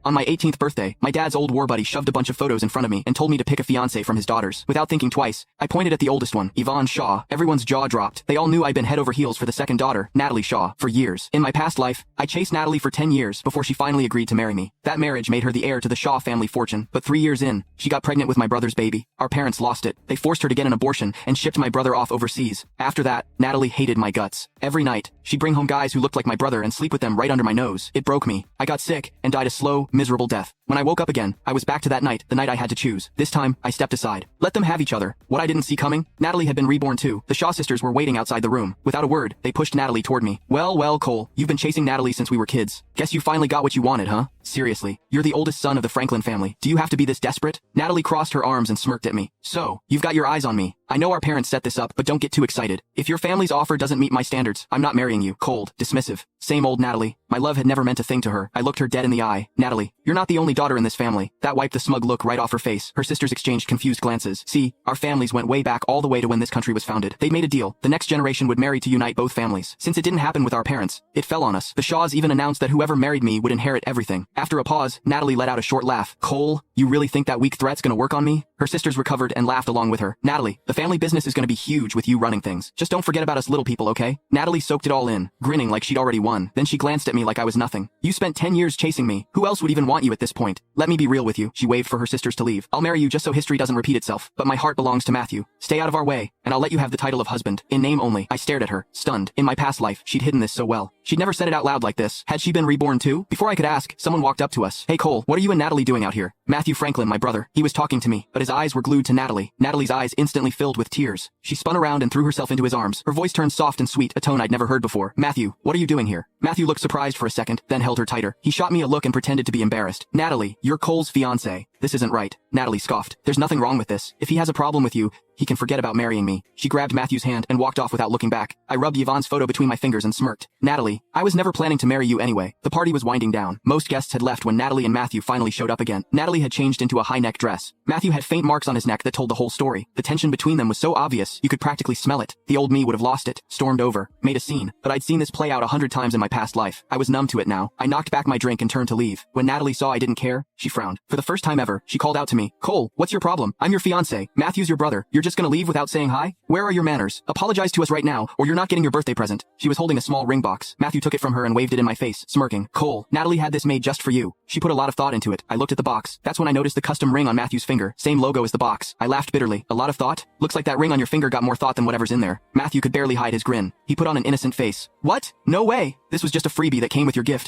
On my 18th birthday, my dad's old war buddy shoved a bunch of photos in front of me and told me to pick a fiancé from his daughters. Without thinking twice, I pointed at the oldest one, Yvonne Shaw. Everyone's jaw dropped. They all knew I'd been head over heels for the second daughter, Natalie Shaw, for years. In my past life, I chased Natalie for 10 years before she finally agreed to marry me. That marriage made her the heir to the Shaw family fortune, but 3 years in, she got pregnant with my brother's baby. Our parents lost it. They forced her to get an abortion and shipped my brother off overseas. After that, Natalie hated my guts. Every night, she'd bring home guys who looked like my brother and sleep with them right under my nose. It broke me. I got sick and died a slow, miserable death. When I woke up again, I was back to that night, the night I had to choose. This time, I stepped aside. Let them have each other. What I didn't see coming, Natalie had been reborn too. The Shaw sisters were waiting outside the room. Without a word, they pushed Natalie toward me. Well, Cole, you've been chasing Natalie since we were kids. Guess you finally got what you wanted, huh? Seriously, you're the oldest son of the Franklin family. Do you have to be this desperate? Natalie crossed her arms and smirked at me. So, you've got your eyes on me. I know our parents set this up, but don't get too excited. If your family's offer doesn't meet my standards, I'm not marrying you. Cold, dismissive. Same old Natalie. My love had never meant a thing to her. I looked her dead in the eye. Natalie, you're not the only daughter in this family. That wiped the smug look right off her face. Her sisters exchanged confused glances. See, our families went way back all the way to when this country was founded. They'd made a deal. The next generation would marry to unite both families. Since it didn't happen with our parents, it fell on us. The Shaws even announced that whoever married me would inherit everything. After a pause, Natalie let out a short laugh. Cole, you really think that weak threat's gonna work on me? Her sisters recovered and laughed along with her. Natalie, the family business is gonna be huge with you running things. Just don't forget about us little people, okay? Natalie soaked it all in, grinning like she'd already won. Then she glanced at me like I was nothing. You spent 10 years chasing me. Who else would even want you at this point? Let me be real with you. She waved for her sisters to leave. I'll marry you just so history doesn't repeat itself. But my heart belongs to Matthew. Stay out of our way, and I'll let you have the title of husband. In name only. I stared at her, stunned. In my past life, she'd hidden this so well. She'd never said it out loud like this. Had she been reborn too? Before I could ask, someone walked up to us. Hey Cole, what are you and Natalie doing out here? Matthew Franklin, my brother. He was talking to me, but his eyes were glued to Natalie. Natalie's eyes instantly filled with tears. She spun around and threw herself into his arms. Her voice turned soft and sweet, a tone I'd never heard before. Matthew, what are you doing here? Matthew looked surprised for a second, then held her tighter. He shot me a look and pretended to be embarrassed. Natalie, you're Cole's fiancé. This isn't right. Natalie scoffed. There's nothing wrong with this. If he has a problem with you, he can forget about marrying me. She grabbed Matthew's hand and walked off without looking back. I rubbed Yvonne's photo between my fingers and smirked. Natalie, I was never planning to marry you anyway. The party was winding down. Most guests had left when Natalie and Matthew finally showed up again. Natalie had changed into a high-neck dress. Matthew had faint marks on his neck that told the whole story. The tension between them was so obvious, you could practically smell it. The old me would have lost it, stormed over, made a scene. But I'd seen this play out 100 times in my past life. I was numb to it now. I knocked back my drink and turned to leave. When Natalie saw I didn't care, she frowned. For the first time ever, she called out to me. Cole, what's your problem? I'm your fiancé. Matthew's your brother. You're just gonna leave without saying hi? Where are your manners? Apologize to us right now, or you're not getting your birthday present. She was holding a small ring box. Matthew took it from her and waved it in my face, smirking. Cole, Natalie had this made just for you. She put a lot of thought into it. I looked at the box. That's when I noticed the custom ring on Matthew's finger. Same logo as the box. I laughed bitterly. A lot of thought? Looks like that ring on your finger got more thought than whatever's in there. Matthew could barely hide his grin. He put on an innocent face. What? No way. This was just a freebie that came with your gift.